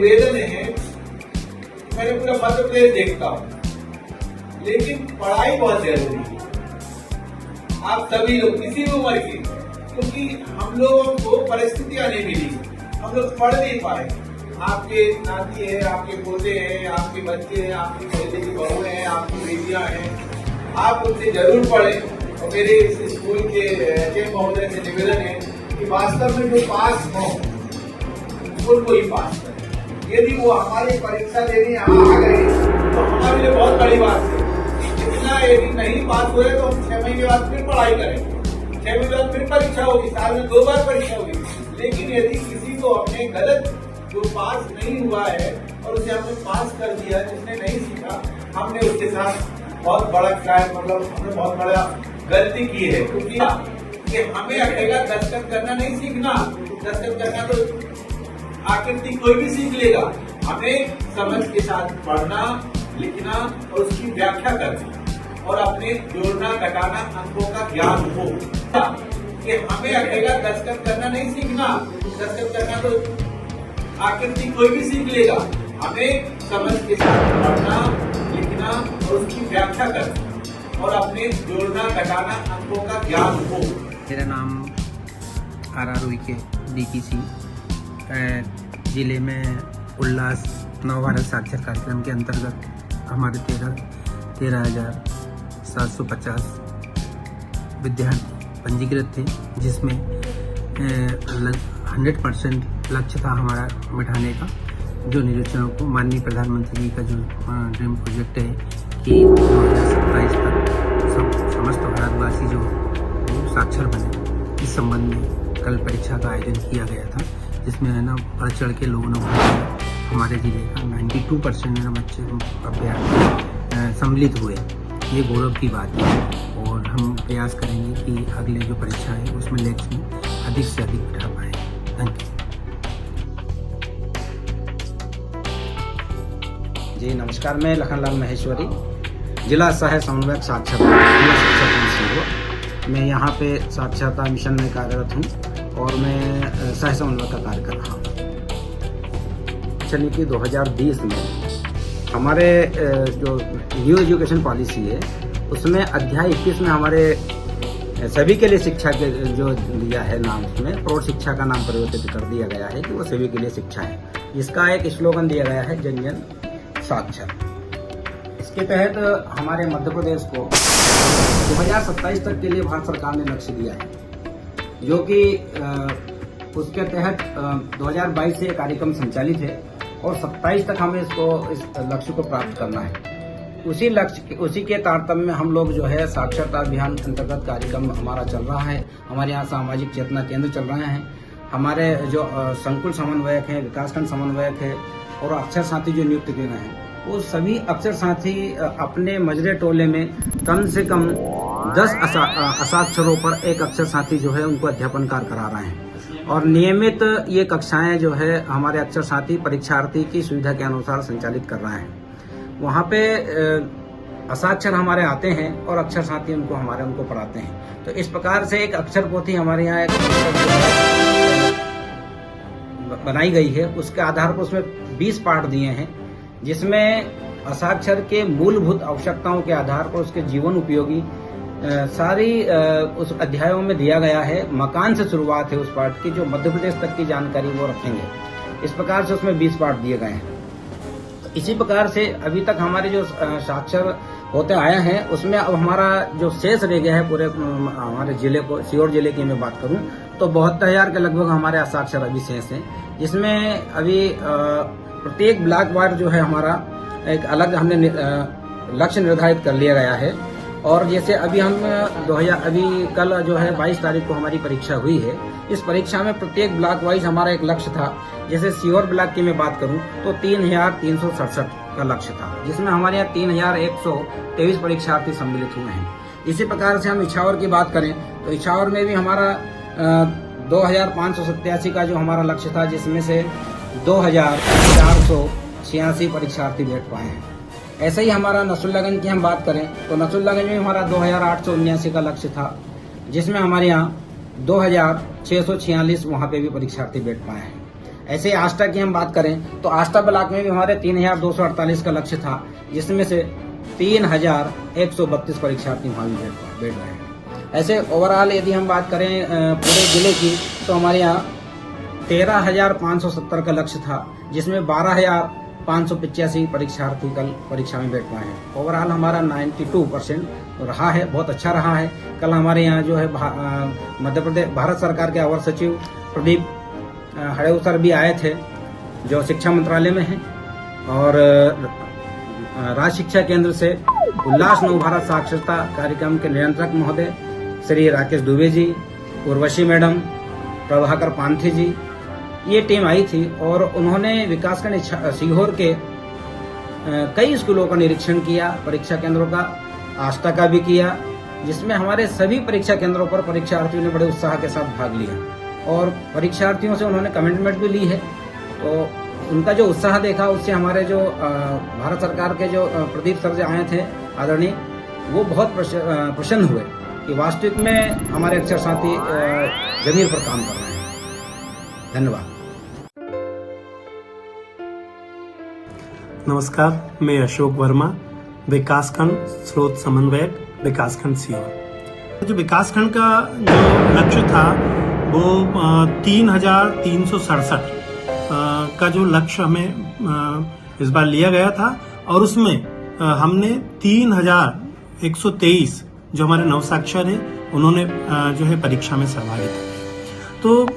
निवेदन है, मैंने पूरा मध्य प्रदेश देखता हूँ, लेकिन पढ़ाई बहुत जरूरी है। आप सभी लोग किसी भी उम्र के, क्योंकि हम लोगों को परिस्थितियां नहीं मिली, हम लोग पढ़ नहीं पाए। आपके नाती है, आपके पोते हैं, आपके बच्चे हैं, आपकी पहले की बहू हैं, आपकी बेटियां हैं, आप उनसे जरूर पढ़ें। और मेरे इस स्कूल के एचएम महोदय से निवेदन है कि वास्तव में जो पास हो उनको ही पास करें। यदि वो हमारी परीक्षा देने यहाँ आ गए तो हमारे लिए बहुत बड़ी बात है। इतना यदि नहीं पास हुए तो हम 6 महीने बाद फिर पढ़ाई करेंगे, 6 महीने बाद फिर परीक्षा होगी, साल में 2 बार परीक्षा होगी। लेकिन यदि किसी को अपने गलत जो पास नहीं हुआ है और उसे हमने पास कर दिया, जिसने नहीं सीखा, हमने उसके साथ बहुत बड़ा हमने बहुत बड़ा गलती की है। क्योंकि हमें अकेला दस्तखत करना नहीं सीखना, दस्तखत करना तो आकृति कोई भी सीख लेगा। हमें समझ के साथ पढ़ना, लिखना और उसकी व्याख्या करना और अपने जोड़ना घटाना अंकों का ज्ञान हो। कि हमें अकेला दस्तखत करना नहीं सीखना, दस्तखत करना तो आकृति कोई भी सीख लेगा। हमें समझ के साथ पढ़ना, लिखना और उसकी व्याख्या करना और अपने जोड़ना घटाना अंकों का ज्ञान हो। मेरा नाम RR के DPC जिले में उल्लास नवभारत साक्षर कार्यक्रम के अंतर्गत हमारे 13,750 विद्यार्थी पंजीकृत थे, जिसमें 100% लक्ष्य था हमारा बिठाने का, जो निरीक्षणों को माननीय प्रधानमंत्री जी का जो ड्रीम प्रोजेक्ट है कि 2027 तक समस्त भारतवासी जो साक्षर बने, इस संबंध में कल परीक्षा का आयोजन किया गया था, जिसमें है ना बढ़ चढ़ के लोगों ने हमारे जिले का 92% है ना बच्चे अभ्यर्थी सम्मिलित हुए। ये गौरव की बात है और हम प्रयास करेंगे कि अगले जो परीक्षा है उसमें लक्ष्य में अधिक से अधिक बिठा पाए। Thank you. जी नमस्कार, मैं लखनलाल महेश्वरी, जिला सह समन्वयक साक्षरता। मैं यहाँ पे साक्षरता मिशन में कार्यरत हूँ और मैं सह समन्वयक का कार्य कर रहा हूँ। चलिए कि 2020 में हमारे जो न्यू एजुकेशन पॉलिसी है उसमें अध्याय 21 में हमारे सभी के लिए शिक्षा के जो दिया है नाम, उसमें प्रौढ़ शिक्षा का नाम परिवर्तित कर दिया गया है कि वो सभी के लिए शिक्षा है। इसका एक स्लोगन दिया गया है, जन जन साक्षर। इसके तहत हमारे मध्य प्रदेश को 2027 तक के लिए भारत सरकार ने लक्ष्य दिया है, जो कि उसके तहत 2022 से कार्यक्रम संचालित है और 27 तक हमें इस लक्ष्य को प्राप्त करना है। उसी के तारतम्य में हम लोग जो है साक्षरता अभियान अंतर्गत कार्यक्रम हमारा चल रहा है। हमारे यहाँ सामाजिक चेतना केंद्र चल रहे हैं। हमारे जो संकुल समन्वयक हैं, विकासखंड समन्वयक है और अक्षर साथी जो नियुक्त किए गए हैं, वो सभी अक्षर साथी अपने मजरे टोले में कम से कम 10 असाक्षरों पर एक अक्षर साथी जो है उनको अध्यापन कार्य करा रहे हैं और नियमित ये कक्षाएं जो है हमारे अक्षर साथी परीक्षार्थी की सुविधा के अनुसार संचालित कर रहे हैं। वहाँ पे असाक्षर हमारे आते हैं और अक्षर साथी उनको पढ़ाते हैं। तो इस प्रकार से एक अक्षर पोथी हमारे यहाँ एक बनाई गई है। उसके आधार पर उसमें 20 पाठ दिए हैं, जिसमें असाक्षर के मूलभूत आवश्यकताओं के आधार पर उसके जीवन उपयोगी सारी उस अध्यायों में दिया गया है। मकान से शुरुआत है उस पाठ की, जो मध्य प्रदेश तक की जानकारी वो रखेंगे। इस प्रकार से उसमें 20 पाठ दिए गए हैं। इसी प्रकार से अभी तक हमारे जो साक्षर होते आए हैं उसमें अब हमारा जो शेष रह गया है पूरे हमारे जिले को, सीहोर जिले की मैं बात करूं तो 72,000 के लगभग हमारे असाक्षर अभी शेष हैं, जिसमें अभी प्रत्येक ब्लॉक वार जो है हमारा एक अलग हमने लक्ष्य निर्धारित कर लिया गया है। और जैसे अभी हम अभी कल जो है 22 तारीख को हमारी परीक्षा हुई है। इस परीक्षा में प्रत्येक ब्लॉक वाइज हमारा एक लक्ष्य था। जैसे सीहोर ब्लॉक की मैं बात करूं तो 3,367 का लक्ष्य था, जिसमें हमारे यहाँ 3,123 परीक्षार्थी सम्मिलित हुए हैं। इसी प्रकार से हम इछावर की बात करें तो इछावर में भी हमारा 2,587 का जो हमारा लक्ष्य था, जिसमें से 2,486 परीक्षार्थी बैठ पाए हैं। ऐसे ही हमारा नसरुल्लागंज की हम बात करें तो नसरुल्लागंज में हमारा 2,879 का लक्ष्य था, जिसमें हमारे यहाँ 2,646 वहाँ पे भी परीक्षार्थी बैठ पाए हैं। ऐसे ही आष्टा की हम बात करें तो आष्टा ब्लॉक में भी हमारे 3248 का लक्ष्य था, जिसमें से 3132 परीक्षार्थी वहाँ भी बैठ रहे हैं। ऐसे ओवरऑल यदि हम बात करें पूरे जिले की तो हमारे यहाँ 13,570 का लक्ष्य था, जिसमें 12,585 परीक्षार्थी कल परीक्षा में बैठ पाए हैं। ओवरऑल हमारा 92% रहा है, बहुत अच्छा रहा है। कल हमारे यहाँ जो है मध्य प्रदेश भारत सरकार के अवर सचिव प्रदीप हड़ेऊ सर भी आए थे, जो शिक्षा मंत्रालय में हैं, और राज्य शिक्षा केंद्र से उल्लास नव भारत साक्षरता कार्यक्रम के नियंत्रक महोदय श्री राकेश दुबे जी, उर्वशी मैडम, प्रभाकर पांथे जी, ये टीम आई थी और उन्होंने विकासखंड सीहोर के कई स्कूलों का निरीक्षण किया, परीक्षा केंद्रों का, आष्टा का भी किया, जिसमें हमारे सभी परीक्षा केंद्रों पर परीक्षार्थियों ने बड़े उत्साह के साथ भाग लिया और परीक्षार्थियों से उन्होंने कमिटमेंट भी ली है। तो उनका जो उत्साह देखा, उससे हमारे जो भारत सरकार के जो प्रदीप सर जो आए थे आदरणीय, वो बहुत प्रसन्न हुए कि वास्तविक में हमारे अक्षर साथी जमीन पर काम कर रहे हैं। धन्यवाद। नमस्कार, मैं अशोक वर्मा, विकासखंड स्रोत समन्वयक, विकासखंड सीहोर। जो विकासखंड का जो लक्ष्य था वो 3,367 का जो लक्ष्य हमें इस बार लिया गया था और उसमें हमने 3,123 जो हमारे नवसाक्षर हैं उन्होंने जो है परीक्षा में सहभागिता की। तो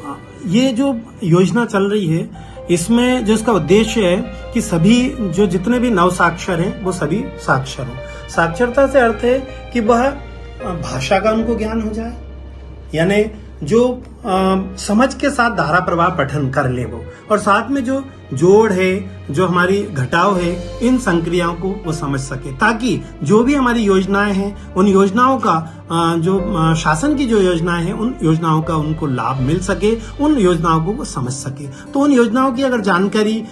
ये जो योजना चल रही है, इसमें जो इसका उद्देश्य है कि सभी जो जितने भी नवसाक्षर हैं वो सभी साक्षर हों। साक्षरता से अर्थ है कि वह भाषा का उनको ज्ञान हो जाए, यानी जो समझ के साथ धारा प्रवाह पठन कर ले वो, और साथ में जो जोड़ है, जो हमारी घटाव है, इन संक्रियाओं को वो समझ सके, ताकि जो भी हमारी योजनाएं हैं उन योजनाओं का जो शासन की जो योजनाएं हैं उन योजनाओं का उनको लाभ मिल सके, उन योजनाओं को वो समझ सके। तो उन योजनाओं की अगर जानकारी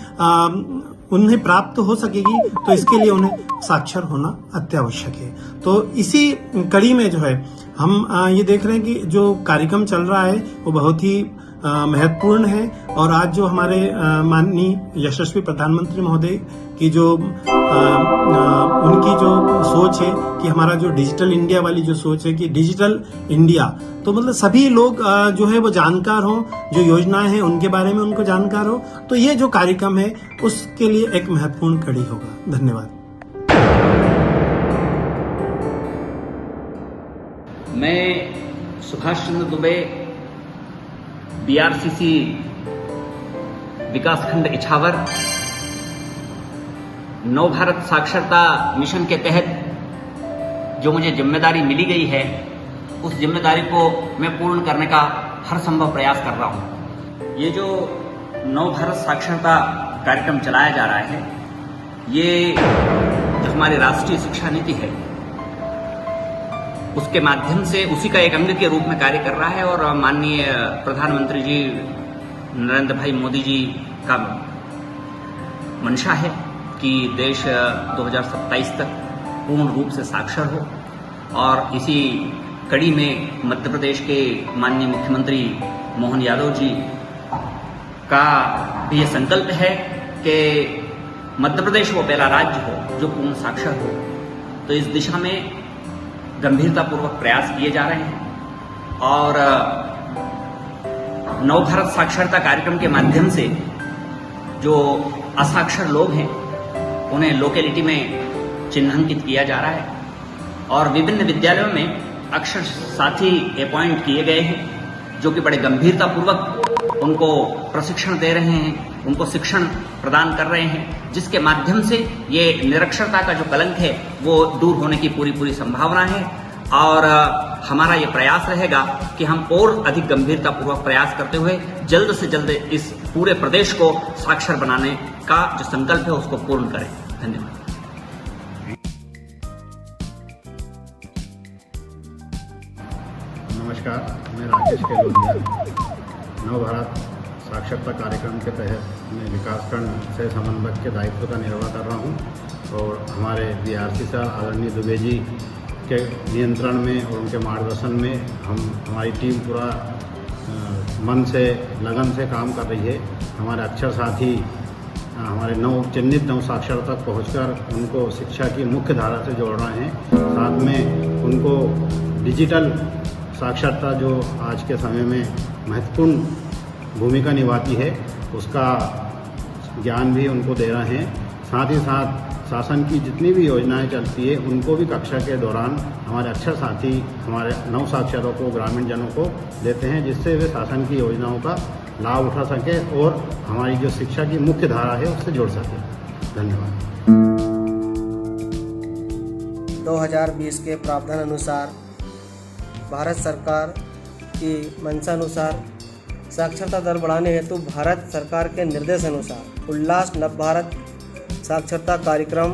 उन्हें प्राप्त हो सकेगी तो इसके लिए उन्हें साक्षर होना अत्यावश्यक है। तो इसी कड़ी में जो है हम ये देख रहे हैं कि जो कार्यक्रम चल रहा है वो बहुत ही महत्वपूर्ण है, और आज जो हमारे माननीय यशस्वी प्रधानमंत्री महोदय की जो उनकी जो सोच है कि हमारा जो डिजिटल इंडिया वाली जो सोच है कि डिजिटल इंडिया, तो मतलब सभी लोग जो है वो जानकार हों, जो योजनाएं हैं उनके बारे में उनको जानकार हो, तो ये जो कार्यक्रम है उसके लिए एक महत्वपूर्ण कड़ी होगा। धन्यवाद। मैं सुभाष चंद्र दुबे, बीआरसीसी विकासखंड इछावर, नव भारत साक्षरता मिशन के तहत जो मुझे जिम्मेदारी मिली गई है, उस जिम्मेदारी को मैं पूर्ण करने का हर संभव प्रयास कर रहा हूं। ये जो नव भारत साक्षरता कार्यक्रम चलाया जा रहा है, ये जो हमारी राष्ट्रीय शिक्षा नीति है उसके माध्यम से उसी का एक अंग के रूप में कार्य कर रहा है, और माननीय प्रधानमंत्री जी नरेंद्र भाई मोदी जी का मंशा है कि देश 2027 तक पूर्ण रूप से साक्षर हो, और इसी कड़ी में मध्य प्रदेश के माननीय मुख्यमंत्री मोहन यादव जी का भी ये संकल्प है कि मध्य प्रदेश वो पहला राज्य हो जो पूर्ण साक्षर हो। तो इस दिशा में गंभीरतापूर्वक प्रयास किए जा रहे हैं, और नव भारत साक्षरता कार्यक्रम के माध्यम से जो असाक्षर लोग हैं उन्हें लोकेलिटी में चिन्हांकित किया जा रहा है, और विभिन्न विद्यालयों में अक्षर साथी अपॉइंट किए गए हैं जो कि बड़े गंभीरतापूर्वक उनको प्रशिक्षण दे रहे हैं, उनको शिक्षण प्रदान कर रहे हैं, जिसके माध्यम से ये निरक्षरता का जो कलंक है वो दूर होने की पूरी संभावना है। और हमारा ये प्रयास रहेगा कि हम और अधिक गंभीरतापूर्वक प्रयास करते हुए जल्द से जल्द इस पूरे प्रदेश को साक्षर बनाने का जो संकल्प है उसको पूर्ण करें। धन्यवाद। नमस्कार, मैं राकेश केलोदिया, नव भारत साक्षरता कार्यक्रम के तहत मैं विकासखंड से समन्वयक के दायित्व का निर्वाह कर रहा हूं, और हमारे बीआरसी सर आदरणीय दुबे जी के नियंत्रण में और उनके मार्गदर्शन में हमारी टीम पूरा मन से लगन से काम कर रही है। हमारे अक्षर साथी हमारे चिन्हित नव साक्षरता तक पहुंचकर उनको शिक्षा की मुख्य धारा से जोड़ रहे हैं। साथ में उनको डिजिटल साक्षरता जो आज के समय में महत्वपूर्ण भूमिका निभाती है उसका ज्ञान भी उनको दे रहे हैं। साथ ही साथ शासन की जितनी भी योजनाएं चलती है उनको भी कक्षा के दौरान हमारे अक्षर साथी हमारे नव साक्षरों को ग्रामीण जनों को देते हैं, जिससे वे शासन की योजनाओं का लाभ उठा सके और हमारी जो शिक्षा की मुख्य धारा है उससे जुड़ सके। धन्यवाद। 2020 के प्रावधान अनुसार भारत सरकार की मंशानुसार साक्षरता दर बढ़ाने हेतु भारत सरकार के निर्देश अनुसार उल्लास नव भारत साक्षरता कार्यक्रम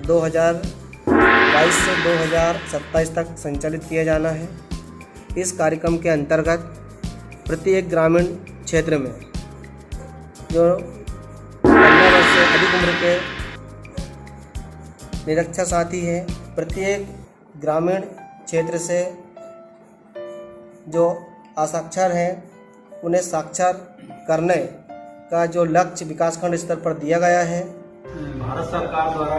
2022 से 2027 तक संचालित किया जाना है। इस कार्यक्रम के अंतर्गत प्रत्येक ग्रामीण क्षेत्र में जो 15 वर्ष से अधिक उम्र के निरक्षर साथी हैं, प्रत्येक ग्रामीण क्षेत्र से जो असाक्षर हैं उन्हें साक्षर करने का जो लक्ष्य विकासखंड स्तर पर दिया गया है। भारत सरकार द्वारा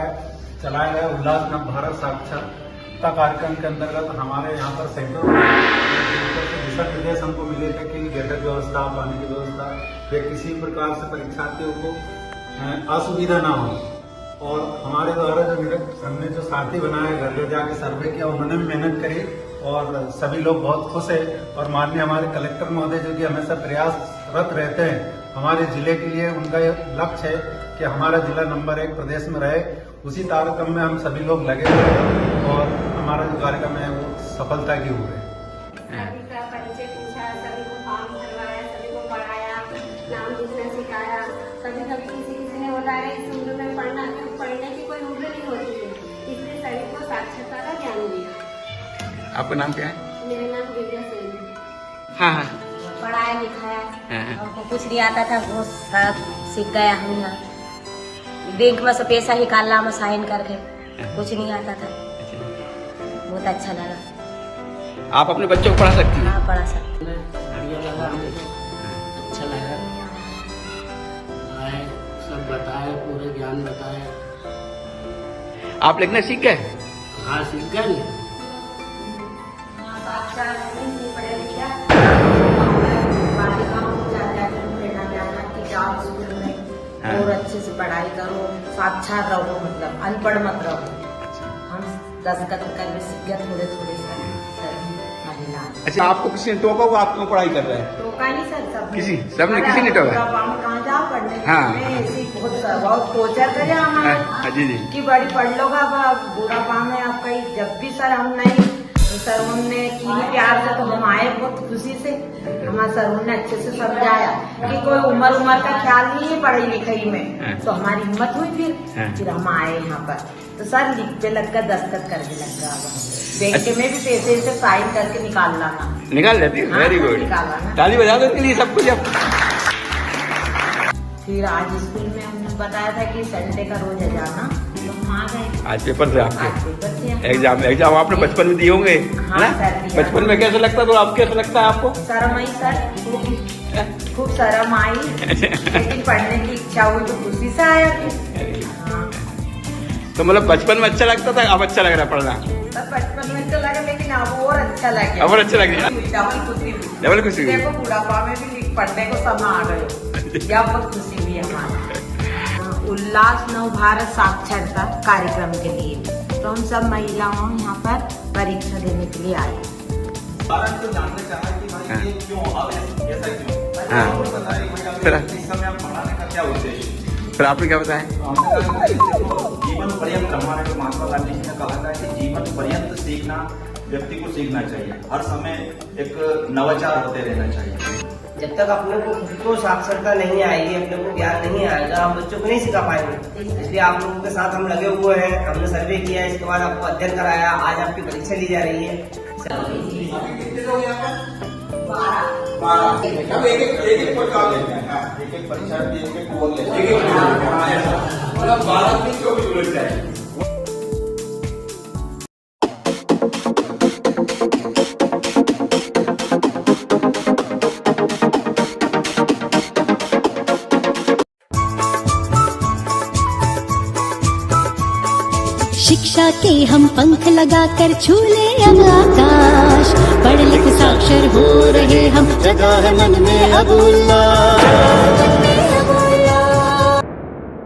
चलाया गया उल्लास नव भारत साक्षरता कार्यक्रम के अंतर्गत हमारे यहाँ पर सैकड़ों दिशा निर्देश हमको मिले थे कि बैठक व्यवस्था, पानी की व्यवस्था, फिर किसी प्रकार से परीक्षार्थियों को असुविधा ना हो। और हमारे द्वारा जो हमने जो साथी बनाया, घर घर जाके सर्वे किया, उन्होंने भी मेहनत करी और सभी लोग बहुत खुश है। और माननीय हमारे कलेक्टर महोदय जो कि हमेशा प्रयासरत रहते हैं हमारे जिले के लिए, उनका ये लक्ष्य है कि हमारा जिला नंबर 1 प्रदेश में रहे। उसी तारतम्य में हम सभी लोग लगे हुए हैं और हमारा जो कार्यक्रम है वो सफलता की हुई है। सभी का परिचय पूछा, सभी को फॉर्म भरवाया, सभी को पढ़ाया, नाम लिखना सिखाया। कभी कभी किसी ने बोला है इस उम्र में पढ़ने की कोई उम्र नहीं होती है, इसलिए सभी को साक्षरता का ज्ञान दिया। आपका नाम क्या है? मेरा नाम विद्या सेन है। हाँ हाँ। पढ़ाया लिखाया, हमको कुछ नहीं आता था, वो सब सीख गया हम यहाँ। बैंक में से पैसा निकालना में साइन करके, कुछ नहीं आता था, बहुत अच्छा लगा। आप अपने बच्चों को पढ़ा सकती हैं? हाँ, पढ़ा सकती। बढ़िया लगा हमको, अच्छा लगा। आए सब बताए, पूरे ज्ञान बताए। आप लिखना सीख गए? हाँ, सीख गए। और अच्छे से पढ़ाई करो, साक्षर रहो, मतलब अनपढ़ मत रहो। हम दस्तखत करके सीख गए थोड़े थोड़े सर महिला। अच्छा, आपको किसी ने टोका को आप क्यों पढ़ाई कर रहे हैं? टोका नहीं सर, सब किसी ने टोका? कहाँ जाओ पढ़ने? हाँ। बहुत टोचर करे हमारे। हाँ, जी जी। कि बड़ी पढ़ लो बुरा काम है आपका। जब भी सर हम नहीं, सर उनने की प्यार से तो हम आए बहुत खुशी से। हमारे सर उनने अच्छे से समझाया कि कोई उम्र का ख्याल नहीं है पढ़ाई लिखाई में। तो हमारी हिम्मत हुई, फिर हम आए यहाँ पर। तो सर लिख पे लग कर दस्तखत करके लग गया। बैंक में भी पैसे से साइन करके निकाल लाना। निकाल लेती है? वेरी गुड, ताली बजा दो इसके लिए सब कुछ। फिर आज स्कूल में हमने बताया था कि संडे का रोज है जाना, तो हम आ गए। आज पेपर थे आपके? एग्जाम आपने बचपन में दिए होंगे ना? बचपन में कैसा लगता तो आपको कैसा लगता है आपको? शर्म आई सर, खूब शर्म आई, लेकिन पढ़ने की इच्छा हुई तो खुशी से आया फिर। तो मतलब बचपन में अच्छा लगता था, अब अच्छा लग रहा है पढ़ना? बचपन में तो लगा, लेकिन अब और अच्छा लगे। अब और अच्छा लगे? डबल खुशी हुई। देखो बुढ़ापा में भी पढ़ने को समय आ गए, यह बहुत खुशी हुई हमारी। उल्लास नव भारत साक्षरता कार्यक्रम के लिए तो हम सब महिलाओं यहाँ पर परीक्षा देने के लिए आए। तो जानना चाहा कि भाई ये क्यों, अब ऐसा क्यों? इस समय आप पढ़ाने का क्या उद्देश्य? फिर आपने क्या बताया? जीवन पर्यंत, हमारे महात्मा गांधी जी ने कहा था कि जीवन पर्यंत सीखना व्यक्ति को सीखना चाहिए। हर समय एक नवाचार होते रहना चाहिए। जब तक अपने को खुद को साक्षरता नहीं आएगी, अपने को ज्ञान नहीं आएगा, हम बच्चों को नहीं सिखा पाएंगे। इसलिए आप लोगों के साथ हम लगे हुए हैं। हमने सर्वे किया, इसके बाद आपको अध्ययन कराया, आज आपकी परीक्षा ली जा रही है। 12 एक प्रकार लेते हैं, एक परीक्षा एक बोल लेते हैं, 12 दिन 24 मिनट चाहिए। शिक्षा के हम पंख लगाकर छूले अब आकाश, पढ़ लिख साक्षर हो रहे हम, जगा है मन में अब उल्लास।